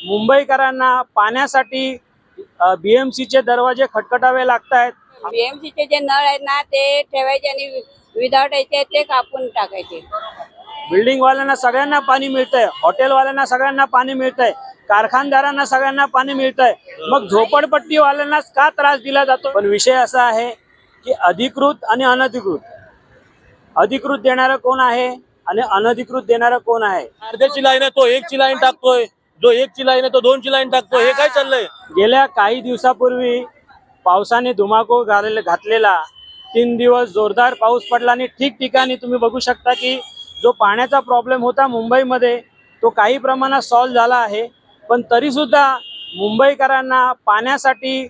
मुंबईकरांना पाण्यासाठी बीएमसीचे दरवाजे खटखटावे लागत आहेत। बीएमसीचे जे नळ आहेत ना ते ठेवायचे आणि विदाउट याचे ते कापून टाकायचे। बिल्डिंग वाल्यांना सगळ्यांना पाणी मिळतंय, हॉटेल वाल्यांना सगळ्यांना पाणी मिळतंय, कारखानदारांना सगळ्यांना पाणी मिळतंय, मग झोपडपट्टी वाल्यांनाच का त्रास दिला जातो? पण विषय असा आहे की अधिकृत आणि अनधिकृत, अधिकृत देणारा कोण आहे आणि अनधिकृत देणारा कोण आहे? अर्ध्याची लाईन आहे तो एकची लाईन टाकतोय, जो एकची लाईन आहे तो दोनची लाईन टाकतोय, हे काय चाललंय? गेल्या काही दिवसापूर्वी पावसाने धुमाकूळ घातलेला 3 दिवस जोरदार पाऊस पडला आणि ठिकठिकाणी तुम्ही बघू शकता की जो पाण्याचा प्रॉब्लेम होता मुंबईमध्ये तो काही प्रमाणात सॉल्व्ह झाला आहे। पण तरी सुद्धा मुंबईकरांना पाण्यासाठी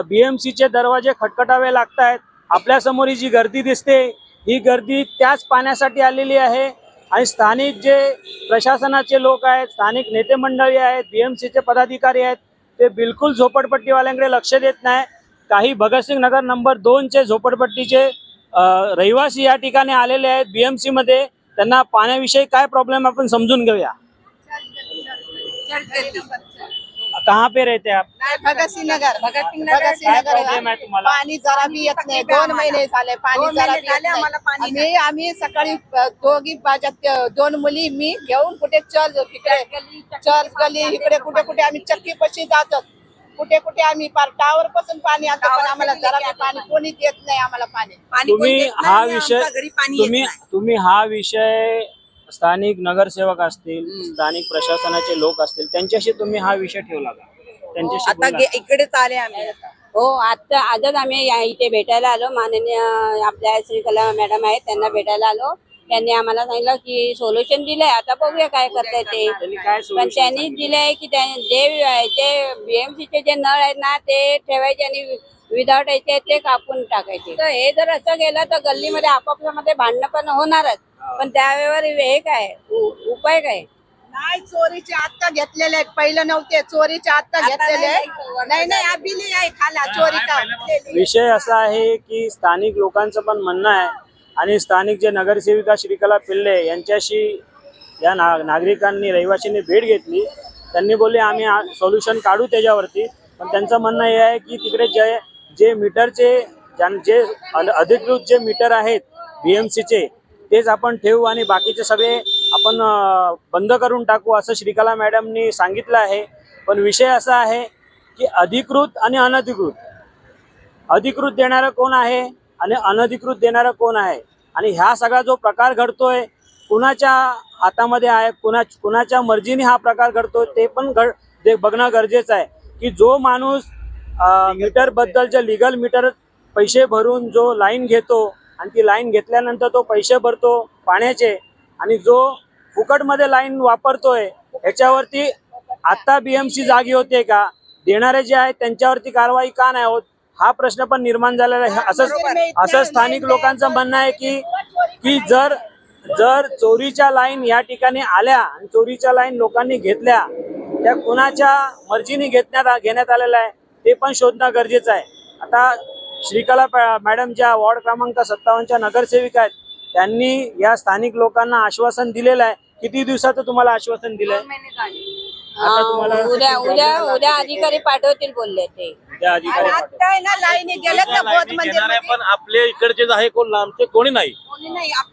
बीएमसीचे दरवाजे खटखटावे लागत आहेत। आपल्या समोर ही जी गर्दी दिसते ही गर्दी त्याच पाण्यासाठी आलेली आहे आणि स्थानिक जे प्रशासनाचे लोक आहेत, स्थानिक नेते मंडळी आहेत, बीएमसीचे पदाधिकारी आहेत, ते बिलकुल झोपडपट्टीवाल्यांकडे लक्ष देत नाही। काही भगतसिंग नगर नंबर 2चे झोपडपट्टीचे रहिवासी या ठिकाणी आलेले आहेत बीएमसी मध्ये। त्यांना पाण्याविषयी काय प्रॉब्लेम आपण समजून घेऊया। कहाँ पे रहते आप? भगतसिंग नगर काय प्रॉब्लेम आहे तुम्हाला? पाणी जरा भी येत नाही, 2 महिने झाले पाणी जरा भी येत नाही। आम्ही सकाळी दोघी बाजात 2 मुली मी घेऊन कुठे चर्च गली इकडे कुठे कुठे आम्ही चक्की पशी जातो, कुठे कुठे आम्ही टावर पासून पाणी आणतो, पण आम्हाला जरा भी पाणी कोणी देत नाही आम्हाला पाणी। तुम्ही हा विषय स्थानिक नगरसेवक असतील, स्थानिक प्रशासनाचे लोक असतील, त्यांच्याशी तुम्ही हा विषय ठेवला का? त्यांच्याशी आता इकडेच आले आम्ही। हो, आजच आम्ही इथे भेटायला आलो। माननीय आपल्या श्रीकला मॅडम आहेत त्यांना भेटायला आलो। त्यांनी आम्हाला सांगितलं की सोल्युशन दिलंय, आता बघूया काय करताय ते। पण त्यांनी दिलंय की जे बीएमसीचे जे नळ आहेत ना ते ठेवायचे आणि विदाउट याचे ते कापून टाकायचे। तर हे जर असं गेलं तर गल्लीमध्ये आपापल्यामध्ये भांडणं पण होणारच, पण त्यावेळेवर हे काय उपाय काय? नाही, चोरीचे आत्ता घेतलेले आहेत, पहिलं नव्हते, चोरीचे आत्ता घेतलेले नाही नाही अभिली आहे खाला चोरीचा। विषय असा आहे की स्थानिक लोकांचं पण म्हणणं आहे आणि स्थानिक जे नगरसेविका श्रीकला पिल्ले यांच्याशी या नागरिकांनी रहिवाशांनी भेट घेतली। त्यांनी बोलले आम्ही सोल्युशन काढू त्याच्यावरती, पण त्यांचं म्हणणं हे आहे की तिकडे जे मीटरचे जे अधिकृत जे मीटर आहेत बीएमसीचे तेच आपण ठेवू आणि बाकीचे सगळे आपण बंद करून टाकू असं श्रीकला मॅडमनी सांगितलं आहे। पण विषय असा आहे की अधिकृत आणि अनधिकृत, अधिकृत देणारा कोण आहे आणि अनधिकृत देणारा कोण आहे आणि ह्या सगळा जो प्रकार घडतोय कुणाच्या हातामध्ये आहे, कुणाच्या मर्जीने हा प्रकार घडतोय ते पण बघणं गरजेचं आहे की जो माणूस मीटर बद्दल जे लिगल मीटर पैसे भरून जो लाईन घेतो आणि ती लाईन घेतल्यानंतर तो पैसे भरतो पाण्याचे आणि जो फुकटमध्ये लाईन वापरतोय ह्याच्यावरती आता बीएमसी जागी होते का? देणारे जे आहेत त्यांच्यावरती कारवाई का नाही होत हा प्रश्न पण निर्माण झालेला आहे। असं स्थानिक लोकांचं म्हणणं आहे की जर चोरीच्या लाईन या ठिकाणी आल्या आणि चोरीच्या लाईन लोकांनी घेतल्या, त्या कुणाच्या मर्जीने घेण्यात आलेल्या आहे ते पण शोधणं गरजेचं आहे। आता श्रीकला मॅडम ज्या वॉर्ड क्रमांक 57च्या नगरसेविका आहेत त्यांनी या स्थानिक लोकांना आश्वासन दिलेलं आहे। किती दिवसाचं तुम्हाला आश्वासन दिलंय? उद्या अधिकारी पाठवतील बोलले ते। पण आपल्या इकडचेच आहे, कोण लांबचे कोणी नाही,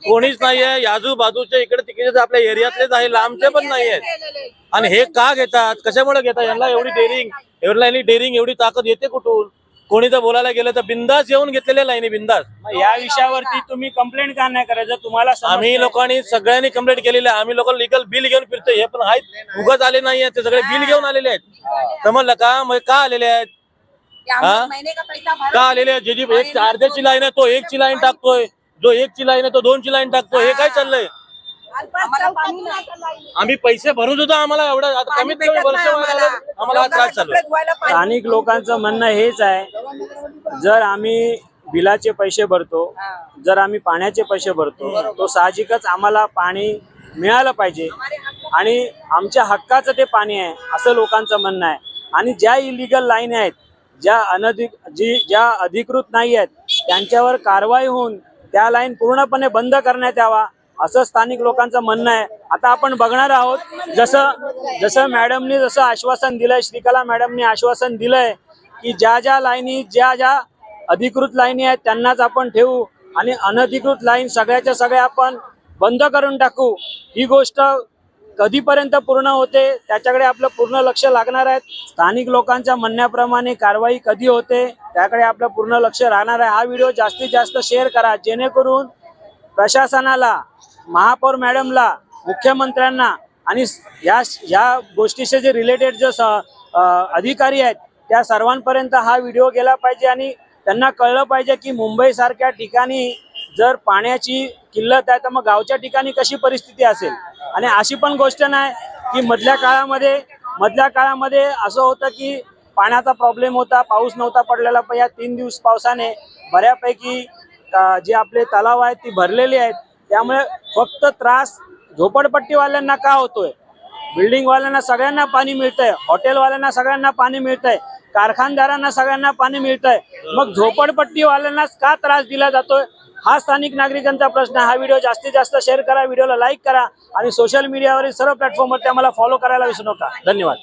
कोणीच नाहीये। आजूबाजूच्या इकडे तिकडे आपल्या एरियातलेच आहे, लांबचे पण नाही आहेत। आणि हे का घेतात, कशामुळे घेतात? यांना एवढी डेअरिंग एवढी ताकद येते कुठून? कोणी जर बोलायला गेलं तर बिंदास येऊन घेतलेले लाईनी बिंदास। या विषयावरती तुम्ही कंप्लेंट का नाही करायचं? तुम्हाला आम्ही लोकांनी सगळ्यांनी कंप्लेंट केलेली आहे। आम्ही लोक लिगल बिल घेऊन फिरतोय, हे पण आहेत उगाच आले नाही आहेत, ते सगळे बिल घेऊन आलेले आहेत। समजलं का? मग का आलेले आहेत? का आलेले आहेत? जे एक अर्ध्याची लाईन आहे तो एकची लाईन टाकतोय, जो एकची लाईन आहे तो दोनची लाईन टाकतोय, हे काय चाललंय? आम्ही पैसे भरून सुद्धा आम्हाला एवढं कमीत कमी वर्ष आम्हाला हा त्रास चालू आहे। स्थानिक लोकांचं म्हणणं हेच आहे, जर आम्ही बिलाचे पैसे भरतो, जर आम्ही पाण्याचे पैसे भरतो, तो साहजिकच आम्हाला पाणी मिळालं पाहिजे आणि आमच्या हक्काचं ते पाणी आहे असं लोकांचं म्हणणं आहे। आणि ज्या इलिगल लाईन आहेत, ज्या अधिकृत नाही आहेत, त्यांच्यावर कारवाई होऊन त्या लाईन पूर्णपणे बंद करण्यात यावा असं स्थानिक लोकांचं म्हणणं आहे. आता आपण बघणार आहोत जसं मॅडमनी जसं आश्वासन दिलंय, श्रीकला मॅडमनी आश्वासन दिलंय की ज्या लाईनी ज्या अधिकृत लाईनी आहेत त्यांनाच आपण ठेवू आणि अनधिकृत लाईन सगळ्याच्या सगळ्या आपण बंद करून टाकू. ही गोष्ट कधीपर्यंत पूर्ण होते त्याच्याकडे आपलं पूर्ण लक्ष लागणार आहे. स्थानिक लोकांच्या म्हणण्याप्रमाणे कारवाई कधी होते त्याकडे आपलं पूर्ण लक्ष राहणार आहे. हा व्हिडिओ जास्तीत जास्त शेअर करा जेणेकरून प्रशासनाला, महापौर मॅडमला, मुख्यमंत्र्यांना आणि या गोष्टीचे जे रिलेटेड जे अधिकारी आहेत त्या सर्वांपर्यंत हा व्हिडिओ गेला पाहिजे आणि त्यांना कळलं पाहिजे की मुंबई सारख्या ठिकाणी जर पाण्याची किल्लत आहे तर मग गावच्या ठिकाणी कशी परिस्थिती असेल. आणि अशी पण गोष्ट नाही की मधल्या काळामध्ये असं होतं की पाण्याचा प्रॉब्लेम होता, पाऊस नव्हता पडलेला, पण या 3 दिवस पावसाने बऱ्यापैकी जे आपले तलाव आहेत ती भरलेली आहेत. त्यामुळे फक्त त्रास झोपडपट्टीवाल्यांना का होतोय? बिल्डिंगवाल्यांना सगळ्यांना पाणी मिळतंय, हॉटेलवाल्यांना सगळ्यांना पाणी मिळतंय, कारखानदारांना सगळ्यांना पाणी मिळतंय, मग झोपडपट्टीवाल्यांनाच का त्रास दिला जातोय? हा स्थानिक नागरिकांचा प्रश्न. हा व्हिडिओ जास्तीत जास्त शेअर करा, व्हिडिओला लाईक करा आणि सोशल मीडियावरील सर्व प्लॅटफॉर्मवर आम्हाला फॉलो करायला विसरू नका. धन्यवाद.